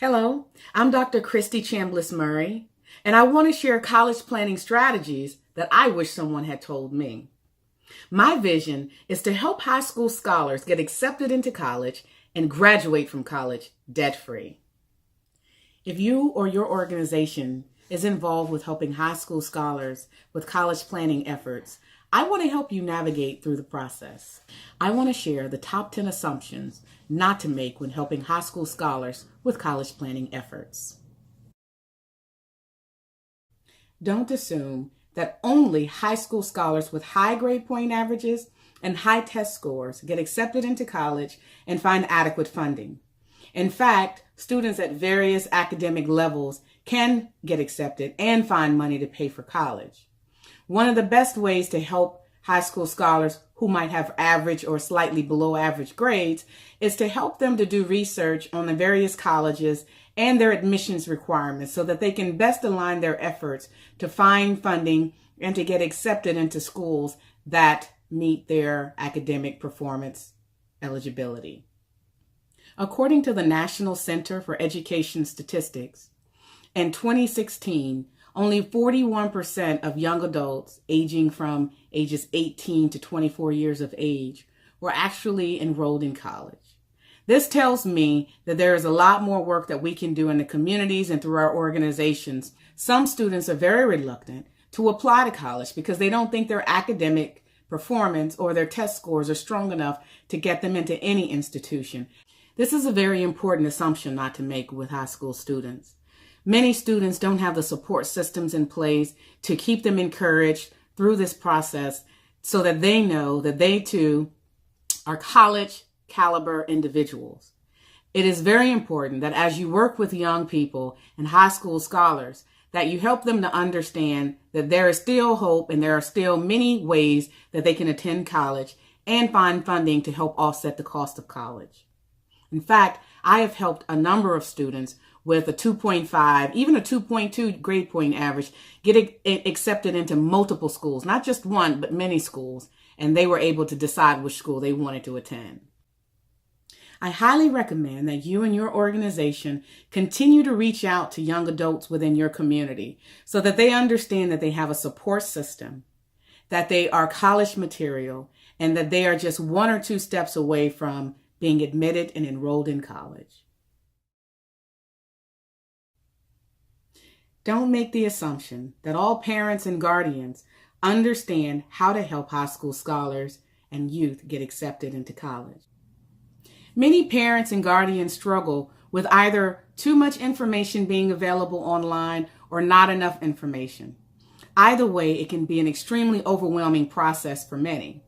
Hello, I'm Dr. Christy Chambliss Murray, and I want to share college planning strategies that I wish someone had told me. My vision is to help high school scholars get accepted into college and graduate from college debt-free. If you or your organization is involved with helping high school scholars with college planning efforts, I want to help you navigate through the process. I want to share the top 10 assumptions not to make when helping high school scholars with college planning efforts. Don't assume that only high school scholars with high grade point averages and high test scores get accepted into college and find adequate funding. In fact, students at various academic levels can get accepted and find money to pay for college. One of the best ways to help high school scholars who might have average or slightly below average grades is to help them to do research on the various colleges and their admissions requirements so that they can best align their efforts to find funding and to get accepted into schools that meet their academic performance eligibility. According to the National Center for Education Statistics, in 2016, only 41% of young adults aging from ages 18 to 24 years of age were actually enrolled in college. This tells me that there is a lot more work that we can do in the communities and through our organizations. Some students are very reluctant to apply to college because they don't think their academic performance or their test scores are strong enough to get them into any institution. This is a very important assumption not to make with high school students. Many students don't have the support systems in place to keep them encouraged through this process so that they know that they too are college caliber individuals. It is very important that as you work with young people and high school scholars, that you help them to understand that there is still hope and there are still many ways that they can attend college and find funding to help offset the cost of college. In fact, I have helped a number of students with a 2.5, even a 2.2 grade point average, get accepted into multiple schools, not just one, but many schools, and they were able to decide which school they wanted to attend. I highly recommend that you and your organization continue to reach out to young adults within your community so that they understand that they have a support system, that they are college material, and that they are just one or two steps away from being admitted and enrolled in college. Don't make the assumption that all parents and guardians understand how to help high school scholars and youth get accepted into college. Many parents and guardians struggle with either too much information being available online or not enough information. Either way, it can be an extremely overwhelming process for many.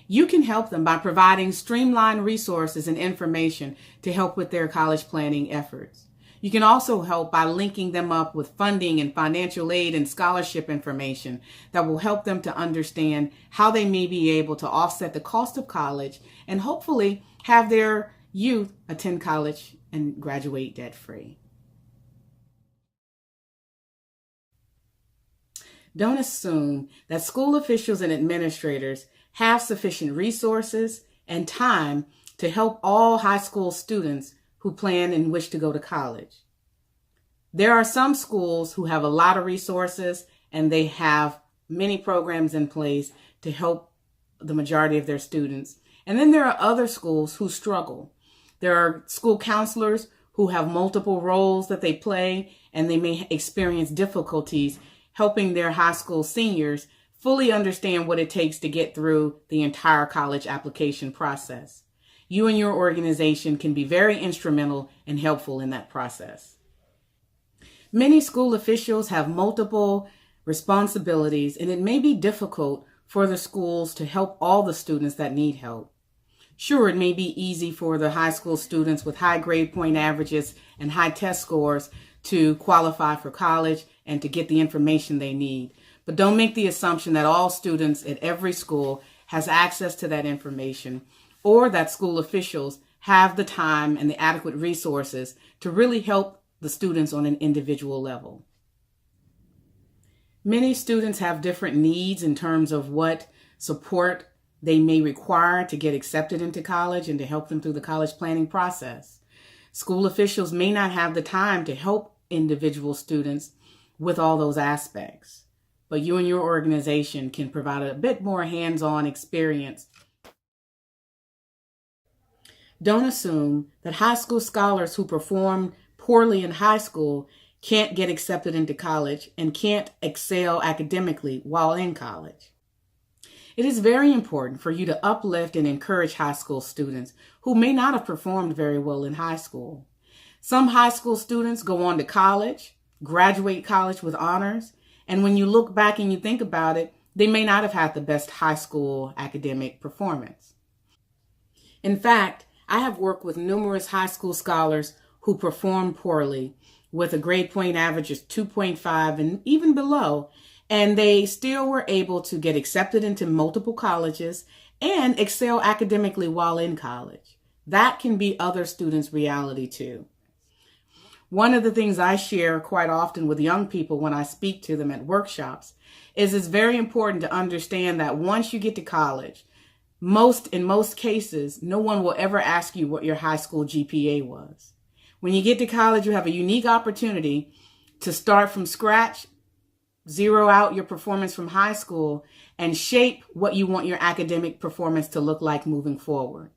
You can help them by providing streamlined resources and information to help with their college planning efforts. You can also help by linking them up with funding and financial aid and scholarship information that will help them to understand how they may be able to offset the cost of college and hopefully have their youth attend college and graduate debt-free. Don't assume that school officials and administrators have sufficient resources and time to help all high school students who plan and wish to go to college. There are some schools who have a lot of resources and they have many programs in place to help the majority of their students. And then there are other schools who struggle. There are school counselors who have multiple roles that they play and they may experience difficulties helping their high school seniors fully understand what it takes to get through the entire college application process. You and your organization can be very instrumental and helpful in that process. Many school officials have multiple responsibilities, and it may be difficult for the schools to help all the students that need help. Sure, it may be easy for the high school students with high grade point averages and high test scores to qualify for college and to get the information they need. But don't make the assumption that all students at every school has access to that information, or that school officials have the time and the adequate resources to really help the students on an individual level. Many students have different needs in terms of what support they may require to get accepted into college and to help them through the college planning process. School officials may not have the time to help individual students with all those aspects, but you and your organization can provide a bit more hands-on experience. Don't assume that high school scholars who perform poorly in high school can't get accepted into college and can't excel academically while in college. It is very important for you to uplift and encourage high school students who may not have performed very well in high school. Some high school students go on to college, graduate college with honors, and when you look back and you think about it, they may not have had the best high school academic performance. In fact, I have worked with numerous high school scholars who performed poorly with a grade point average of 2.5 and even below, and they still were able to get accepted into multiple colleges and excel academically while in college. That can be other students' reality too. One of the things I share quite often with young people when I speak to them at workshops is it's very important to understand that once you get to college, in most cases, no one will ever ask you what your high school GPA was. When you get to college, you have a unique opportunity to start from scratch, zero out your performance from high school, and shape what you want your academic performance to look like moving forward.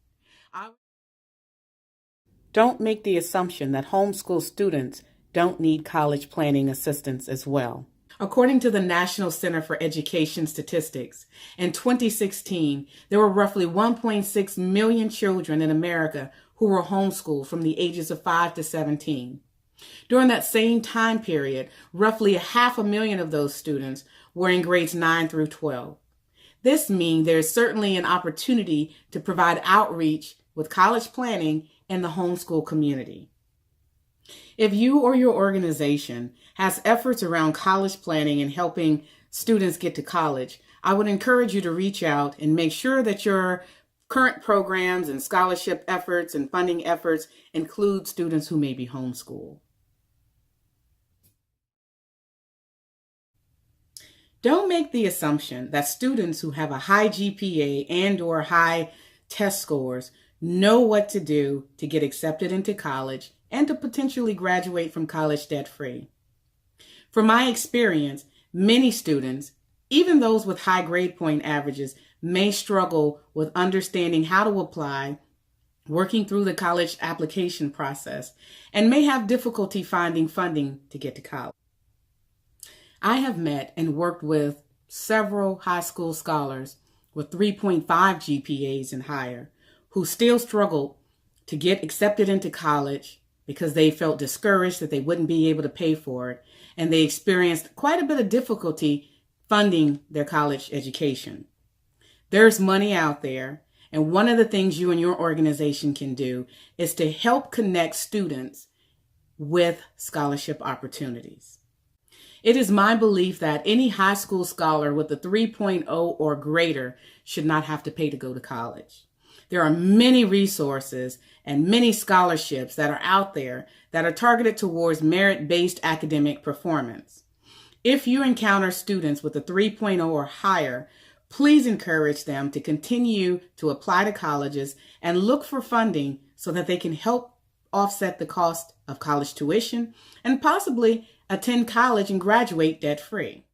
Don't make the assumption that homeschool students don't need college planning assistance as well. According to the National Center for Education Statistics, in 2016, there were roughly 1.6 million children in America who were homeschooled from the ages of 5 to 17. During that same time period, roughly 500,000 of those students were in grades 9 through 12. This means there is certainly an opportunity to provide outreach with college planning in the homeschool community. If you or your organization has efforts around college planning and helping students get to college, I would encourage you to reach out and make sure that your current programs and scholarship efforts and funding efforts include students who may be homeschooled. Don't make the assumption that students who have a high GPA and/or high test scores know what to do to get accepted into college and to potentially graduate from college debt-free. From my experience, many students, even those with high grade point averages, may struggle with understanding how to apply, working through the college application process, and may have difficulty finding funding to get to college. I have met and worked with several high school scholars with 3.5 GPAs and higher who still struggled to get accepted into college because they felt discouraged that they wouldn't be able to pay for it, and they experienced quite a bit of difficulty funding their college education. There's money out there, and one of the things you and your organization can do is to help connect students with scholarship opportunities. It is my belief that any high school scholar with a 3.0 or greater should not have to pay to go to college. There are many resources and many scholarships that are out there that are targeted towards merit-based academic performance. If you encounter students with a 3.0 or higher, please encourage them to continue to apply to colleges and look for funding so that they can help offset the cost of college tuition and possibly attend college and graduate debt-free.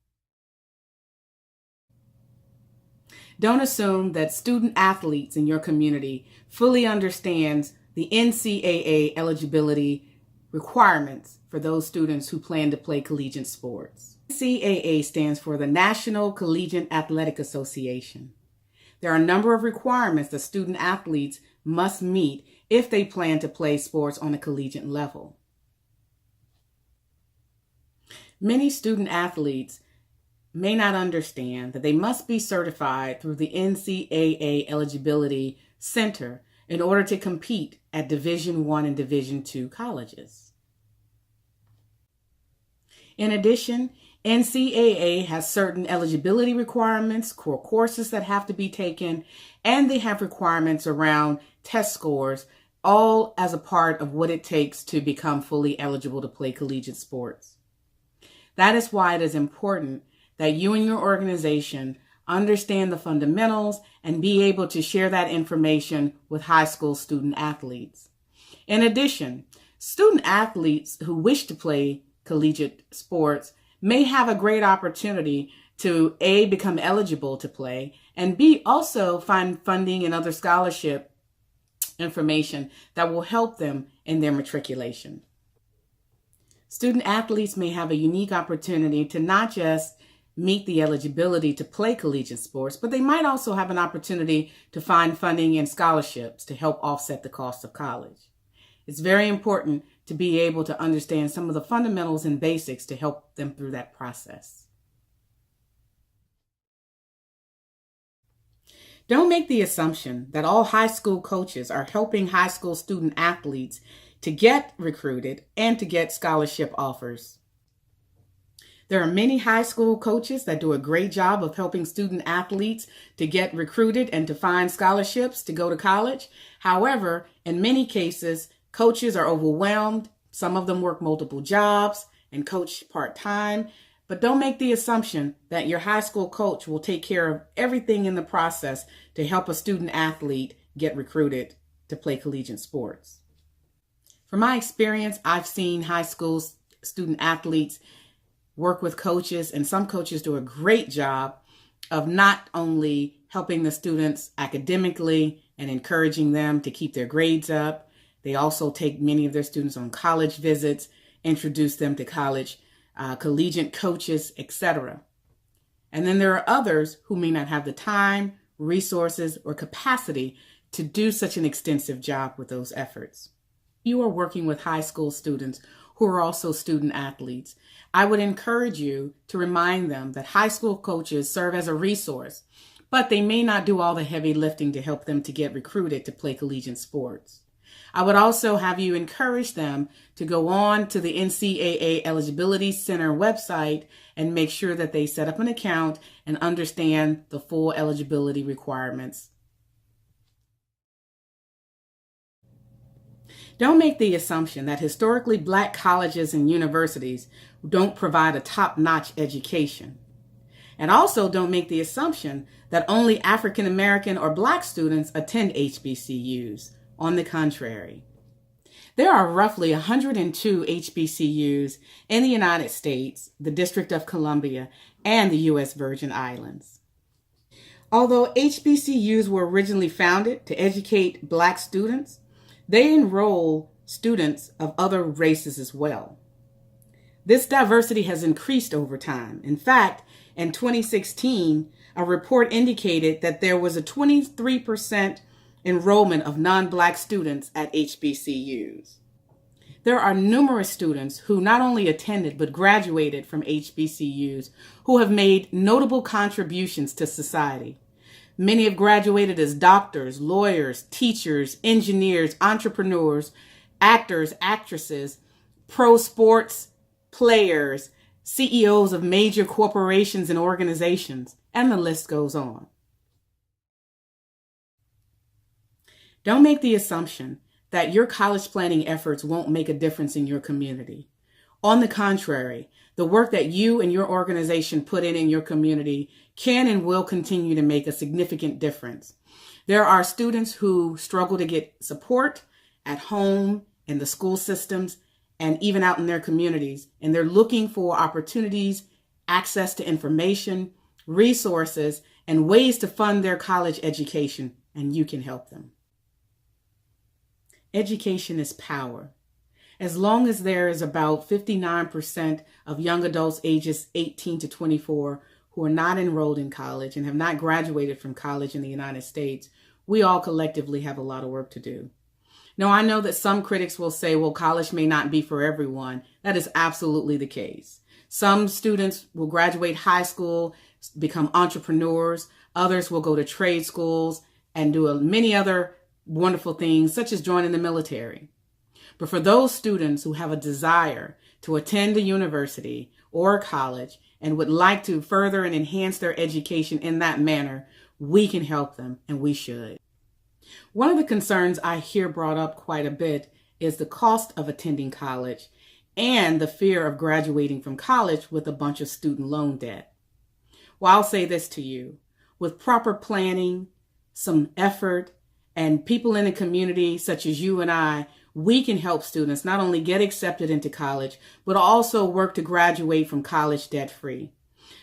Don't assume that student athletes in your community fully understands the NCAA eligibility requirements for those students who plan to play collegiate sports. NCAA stands for the National Collegiate Athletic Association. There are a number of requirements that student athletes must meet if they plan to play sports on a collegiate level. Many student athletes may not understand that they must be certified through the NCAA Eligibility Center in order to compete at Division I and Division II colleges. In addition, NCAA has certain eligibility requirements, core courses that have to be taken, and they have requirements around test scores, all as a part of what it takes to become fully eligible to play collegiate sports. That is why it is important that you and your organization understand the fundamentals and be able to share that information with high school student athletes. In addition, Student athletes who wish to play collegiate sports may have a great opportunity to A, become eligible to play, and B, also find funding and other scholarship information that will help them in their matriculation. Student athletes may have a unique opportunity to not just meet the eligibility to play collegiate sports, but they might also have an opportunity to find funding and scholarships to help offset the cost of college. It's very important to be able to understand some of the fundamentals and basics to help them through that process. Don't make the assumption that all high school coaches are helping high school student athletes to get recruited and to get scholarship offers. There are many high school coaches that do a great job of helping student athletes to get recruited and to find scholarships to go to college. However, in many cases, coaches are overwhelmed. Some of them work multiple jobs and coach part-time. But don't make the assumption that your high school coach will take care of everything in the process to help a student athlete get recruited to play collegiate sports. From my experience, I've seen high school student athletes work with coaches, and some coaches do a great job of not only helping the students academically and encouraging them to keep their grades up, they also take many of their students on college visits, introduce them to college collegiate coaches, etc. And then there are others who may not have the time, resources, or capacity to do such an extensive job with those efforts. You are working with high school students who are also student athletes. I would encourage you to remind them that high school coaches serve as a resource, but they may not do all the heavy lifting to help them to get recruited to play collegiate sports. I would also have you encourage them to go on to the NCAA Eligibility Center website and make sure that they set up an account and understand the full eligibility requirements. Don't make the assumption that historically Black colleges and universities don't provide a top-notch education. And also don't make the assumption that only African American or Black students attend HBCUs. On the contrary, there are roughly 102 HBCUs in the United States, the District of Columbia, and the U.S. Virgin Islands. Although HBCUs were originally founded to educate Black students, they enroll students of other races as well. This diversity has increased over time. In fact, in 2016, a report indicated that there was a 23% enrollment of non-Black students at HBCUs. There are numerous students who not only attended but graduated from HBCUs who have made notable contributions to society. Many have graduated as doctors, lawyers, teachers, engineers, entrepreneurs, actors, actresses, pro sports players, CEOs of major corporations and organizations, and the list goes on. Don't make the assumption that your college planning efforts won't make a difference in your community. On the contrary, the work that you and your organization put in your community can and will continue to make a significant difference. There are students who struggle to get support at home, in the school systems, and even out in their communities, and they're looking for opportunities, access to information, resources, and ways to fund their college education, and you can help them. Education is power. As long as there is about 59% of young adults ages 18 to 24 who are not enrolled in college and have not graduated from college in the United States, we all collectively have a lot of work to do. Now, I know that some critics will say, well, college may not be for everyone. That is absolutely the case. Some students will graduate high school, become entrepreneurs. Others will go to trade schools and do many other wonderful things, such as joining the military. But for those students who have a desire to attend a university or a college and would like to further and enhance their education in that manner, we can help them, and we should. One of the concerns I hear brought up quite a bit is the cost of attending college and the fear of graduating from college with a bunch of student loan debt. Well, I'll say this to you. With proper planning, some effort, and people in the community such as you and I, we can help students not only get accepted into college, but also work to graduate from college debt-free.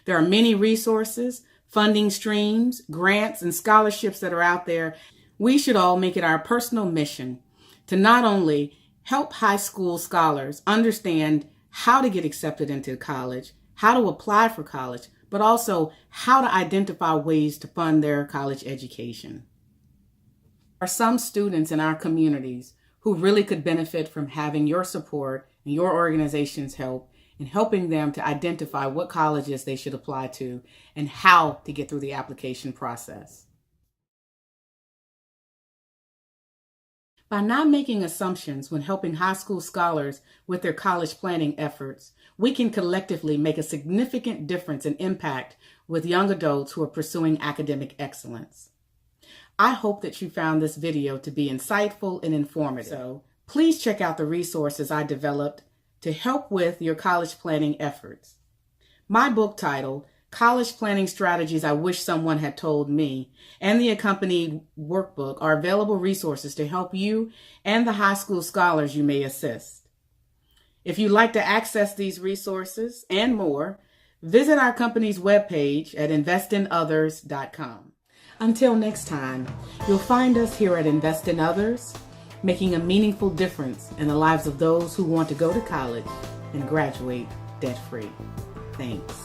There are many resources, funding streams, grants, and scholarships that are out there. We should all make it our personal mission to not only help high school scholars understand how to get accepted into college, how to apply for college, but also how to identify ways to fund their college education. There are some students in our communities who really could benefit from having your support and your organization's help in helping them to identify what colleges they should apply to and how to get through the application process. By not making assumptions when helping high school scholars with their college planning efforts, we can collectively make a significant difference and impact with young adults who are pursuing academic excellence. I hope that you found this video to be insightful and informative. So please check out the resources I developed to help with your college planning efforts. My book titled, College Planning Strategies I Wish Someone Had Told Me, and the accompanied workbook are available resources to help you and the high school scholars you may assist. If you'd like to access these resources and more, visit our company's webpage at investinothers.com. Until next time, you'll find us here at Invest in Others, making a meaningful difference in the lives of those who want to go to college and graduate debt-free. Thanks.